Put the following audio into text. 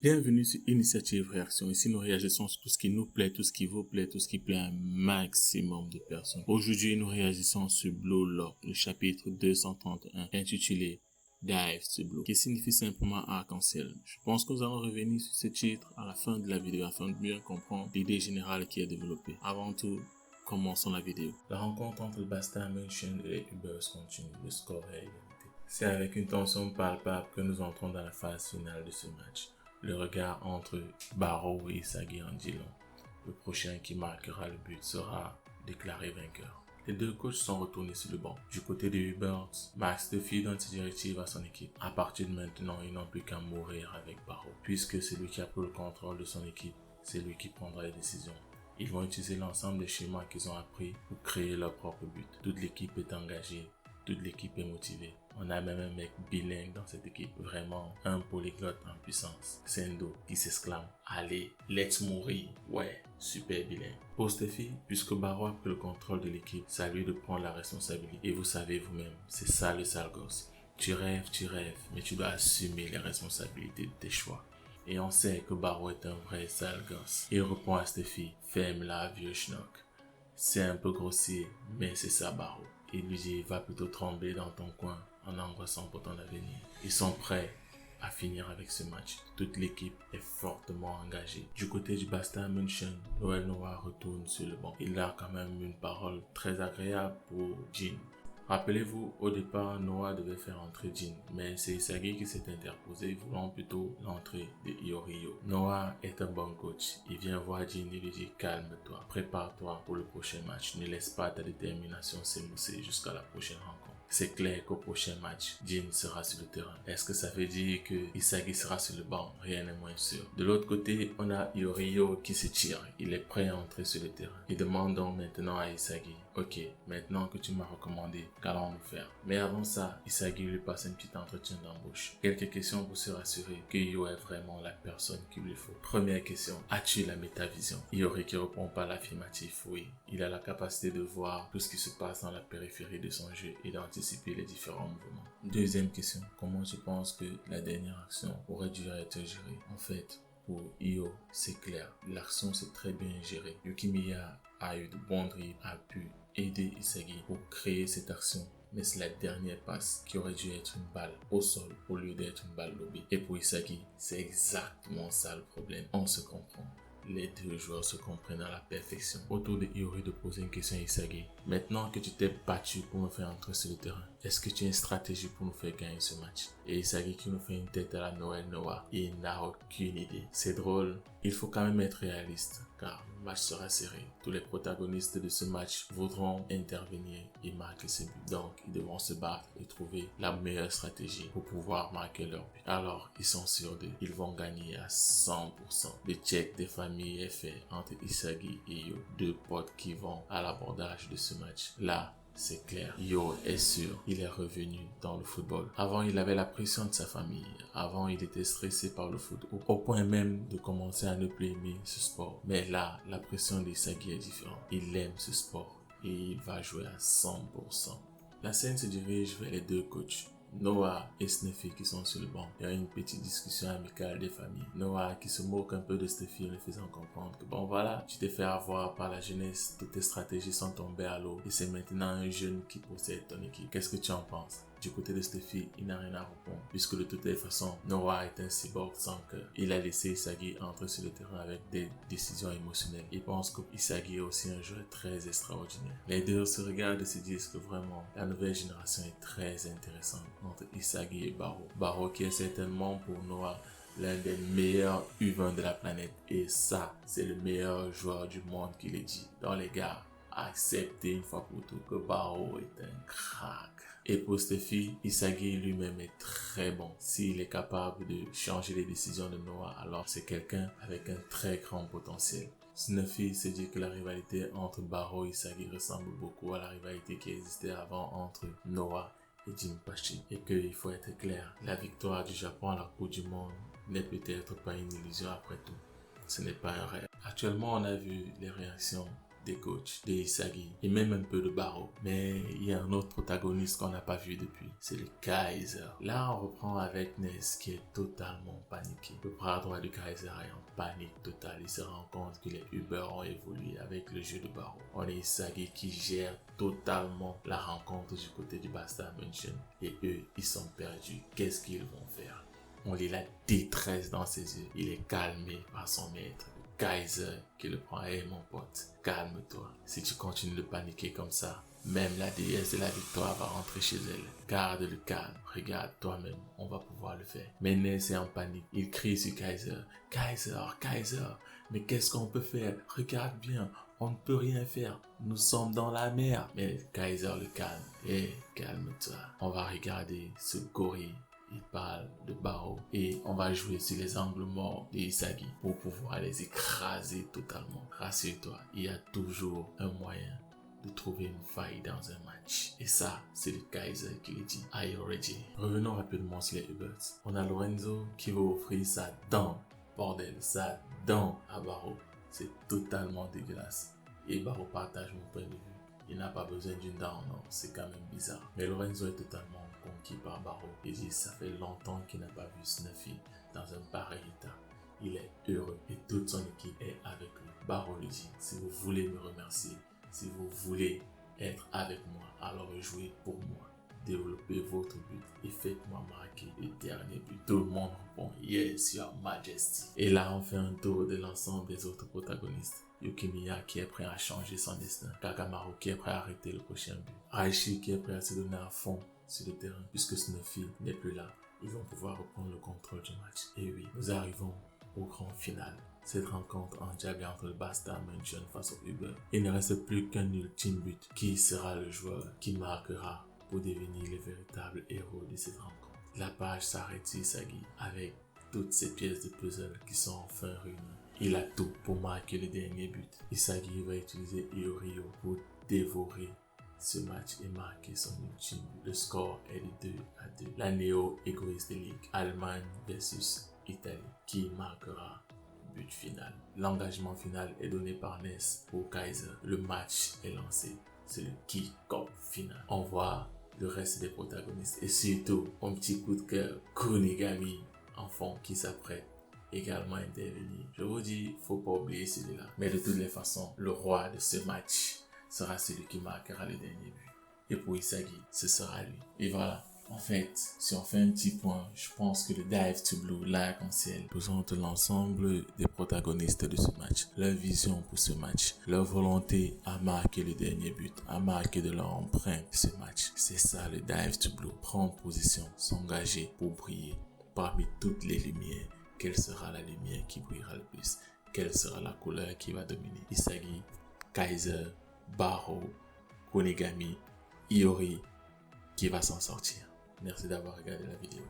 Bienvenue sur Initiative Réaction. Ici, nous réagissons sur tout ce qui nous plaît, tout ce qui vous plaît, tout ce qui plaît à un maximum de personnes. Aujourd'hui, nous réagissons sur Blue Lock, le chapitre 231, intitulé Dive to Blue, qui signifie simplement arc-en-ciel. Je pense que nous allons revenir sur ce titre à la fin de la vidéo afin de mieux comprendre l'idée générale qui est développée. Avant tout, commençons la vidéo. La rencontre entre le Bastin München et les Ubers continue. Le score est égalité. C'est avec une tension palpable que nous entrons dans la phase finale de ce match. Le regard entre Barrow et Isagi en dit long. Le prochain qui marquera le but sera déclaré vainqueur. Les deux coachs sont retournés sur le banc. Du côté des Ubers, Max Duffy donne ses directives à son équipe. À partir de maintenant, ils n'ont plus qu'à mourir avec Barrow. Puisque c'est lui qui a pris le contrôle de son équipe, c'est lui qui prendra les décisions. Ils vont utiliser l'ensemble des schémas qu'ils ont appris pour créer leur propre but. Toute l'équipe est engagée. Toute l'équipe est motivée. On a même un mec bilingue dans cette équipe. Vraiment un polyglotte en puissance. Sendo qui s'exclame « Allez, let's mourir !» Ouais, super bilingue. Pour Steffi, puisque Barrow a pris le contrôle de l'équipe, c'est à lui de prendre la responsabilité. Et vous savez vous-même, c'est ça le sale gosse. Tu rêves, mais tu dois assumer les responsabilités de tes choix. Et on sait que Barrow est un vrai sale gosse. Il répond à Steffi « Ferme-la, vieux schnock. » C'est un peu grossier, mais c'est ça Barrow. Il lui dit, va plutôt trembler dans ton coin en angoissant pour ton avenir. Ils sont prêts à finir avec ce match. Toute l'équipe est fortement engagée. Du côté du Bastin München, Noël Noah retourne sur le banc. Il a quand même une parole très agréable pour Jin. Rappelez-vous, au départ, Noah devait faire entrer Jin, mais c'est Isagi qui s'est interposé, voulant plutôt l'entrée de Ioriyo. Noah est un bon coach. Il vient voir Jin et lui dit « Calme-toi, prépare-toi pour le prochain match. Ne laisse pas ta détermination s'émousser jusqu'à la prochaine rencontre. » C'est clair qu'au prochain match, Jin sera sur le terrain. Est-ce que ça veut dire que Isagi sera sur le banc? Rien n'est moins sûr. De l'autre côté, on a Ioriyo qui se tire. Il est prêt à entrer sur le terrain. Il demande donc maintenant à Isagi « Ok, maintenant que tu m'as recommandé, qu'allons-nous faire ?» Mais avant ça, Isagi lui passe un petit entretien d'embauche. Quelques questions pour se rassurer que Io est vraiment la personne qu'il lui faut. Première question, as-tu la métavision? Iori qui répond par l'affirmatif, oui. Il a la capacité de voir tout ce qui se passe dans la périphérie de son jeu et d'anticiper les différents mouvements. Deuxième question, comment tu penses que la dernière action aurait dû être gérée? En fait, pour Io, c'est clair, l'action s'est très bien gérée. Yukimiya a eu de bons dribbles, a pu aider Isagi pour créer cette action. Mais c'est la dernière passe qui aurait dû être une balle au sol au lieu d'être une balle lobée. Et pour Isagi, c'est exactement ça le problème. On se comprend. Les deux joueurs se comprennent à la perfection. Autour de Iori de poser une question à Isagi. Maintenant que tu t'es battu pour me faire entrer sur le terrain, est-ce que tu as une stratégie pour nous faire gagner ce match? Et Isagi qui nous fait une tête à la Noël Noah. Il n'a aucune idée. C'est drôle. Il faut quand même être réaliste, car le match sera serré. Tous les protagonistes de ce match voudront intervenir et marquer ce but. Donc, ils devront se battre et trouver la meilleure stratégie pour pouvoir marquer leur but. Alors, ils sont sûrs d'eux. Ils vont gagner à 100%. Le check des familles est fait entre Isagi et Io, deux potes qui vont à l'abordage de ce match. Là, c'est clair, Io est sûr, il est revenu dans le football. Avant, il avait la pression de sa famille. Avant, il était stressé par le foot, au point même de commencer à ne plus aimer ce sport. Mais là, la pression d'Isagi est différente. Il aime ce sport et il va jouer à 100%. La scène se dirige vers les deux coachs, Noah et Steffi qui sont sur le banc. Il y a une petite discussion amicale des familles. Noah qui se moque un peu de Steffi en lui faisant comprendre que bon voilà, tu t'es fait avoir par la jeunesse, toutes tes stratégies sont tombées à l'eau et c'est maintenant un jeune qui possède ton équipe. Qu'est-ce que tu en penses? Du côté de Steffi, il n'a rien à répondre puisque de toutes les façons, Noah est un cyborg sans cœur. Il a laissé Isagi entrer sur le terrain avec des décisions émotionnelles. Il pense que Isagi est aussi un joueur très extraordinaire. Les deux se regardent et se disent que vraiment, la nouvelle génération est très intéressante entre Isagi et Barrow. Barrow qui est certainement pour Noah l'un des meilleurs U20 de la planète. Et ça, c'est le meilleur joueur du monde qui le dit. Dans les gars, acceptez une fois pour toutes que Barrow est un crack. Et pour Steffi, Isagi lui-même est très bon. S'il est capable de changer les décisions de Noah, alors c'est quelqu'un avec un très grand potentiel. Snuffy se dit que la rivalité entre Barrow et Isagi ressemble beaucoup à la rivalité qui existait avant entre Noah et Jinpachi. Et qu'il faut être clair, la victoire du Japon à la Coupe du Monde n'est peut-être pas une illusion après tout. Ce n'est pas un rêve. Actuellement, on a vu les réactions des coachs, de Isagi et même un peu de Barrow. Mais il y a un autre protagoniste qu'on n'a pas vu depuis, c'est le Kaiser. Là, on reprend avec Ness qui est totalement paniqué. Le bras droit du Kaiser est en panique totale. Il se rend compte que les Uber ont évolué avec le jeu de Barrow. On a Isagi qui gère totalement la rencontre du côté du Bastard Mansion et eux, ils sont perdus. Qu'est-ce qu'ils vont faire? On lit la détresse dans ses yeux. Il est calmé par son maître. Kaiser qui le prend. Hey mon pote, calme-toi. Si tu continues de paniquer comme ça, même la déesse de la victoire va rentrer chez elle. Garde le calme. Regarde toi-même, on va pouvoir le faire. Mais Ness est en panique. Il crie sur Kaiser. Kaiser, Kaiser, mais qu'est-ce qu'on peut faire? Regarde bien, on ne peut rien faire. Nous sommes dans la mer. Mais Kaiser le calme. Hey, calme-toi. On va regarder ce gorille. Il parle de Barrow et on va jouer sur les angles morts des Isagi pour pouvoir les écraser totalement. Rassure-toi, il y a toujours un moyen de trouver une faille dans un match. Et ça, c'est le Kaiser qui le dit. Are you ready? Revenons rapidement sur les Uberts. On a Lorenzo qui va offrir sa dent, bordel, sa dent à Barrow. C'est totalement dégueulasse. Et Barrow partage mon point de vue. Il n'a pas besoin d'une dent, non, c'est quand même bizarre. Mais Lorenzo est totalement conquis par Barrow. Il dit ça fait longtemps qu'il n'a pas vu Snuffy dans un pareil état. Il est heureux et toute son équipe est avec lui. Barrow lui dit, si vous voulez me remercier, si vous voulez être avec moi, alors jouez pour moi. Développez votre but et faites-moi marquer le dernier but. Tout le monde répond, yes, your majesty. Et là, on fait un tour de l'ensemble des autres protagonistes. Yukimiya qui est prêt à changer son destin. Kagamaru qui est prêt à arrêter le prochain but. Aichi qui est prêt à se donner à fond sur le terrain. Puisque Snuffy n'est plus là, ils vont pouvoir reprendre le contrôle du match. Et oui, nous arrivons au grand final. Cette rencontre endiablée entre le Bastard Mansion face au Uber. Il ne reste plus qu'un ultime but. Qui sera le joueur qui marquera pour devenir le véritable héros de cette rencontre? La page s'arrête sur Isagi avec toutes ces pièces de puzzle qui sont enfin réunies. Il a tout pour marquer le dernier but. Isagi va utiliser Iorio pour dévorer ce match et marquer son ultime but. Le score est de 2-2. La néo-égoïste League, Allemagne versus Italie, qui marquera le but final. L'engagement final est donné par Ness pour Kaiser. Le match est lancé. C'est le kick-off final. On voit le reste des protagonistes et surtout un petit coup de cœur, Kunigami en fond qui s'apprête également intervenir. Je vous dis, faut pas oublier celui-là. Mais de toutes les façons, le roi de ce match sera celui qui marquera le dernier but. Et pour Isagi, ce sera lui. Et voilà. En fait, si on fait un petit point, je pense que le Dive to Blue, l'arc-en-ciel, présente l'ensemble des protagonistes de ce match, leur vision pour ce match, leur volonté à marquer le dernier but, à marquer de leur empreinte ce match. C'est ça le Dive to Blue. Prendre position, s'engager pour briller parmi toutes les lumières. Quelle sera la lumière qui brillera le plus? Quelle sera la couleur qui va dominer? Isagi, Kaiser, Barrow, Kunigami, Iori, qui va s'en sortir? Merci d'avoir regardé la vidéo.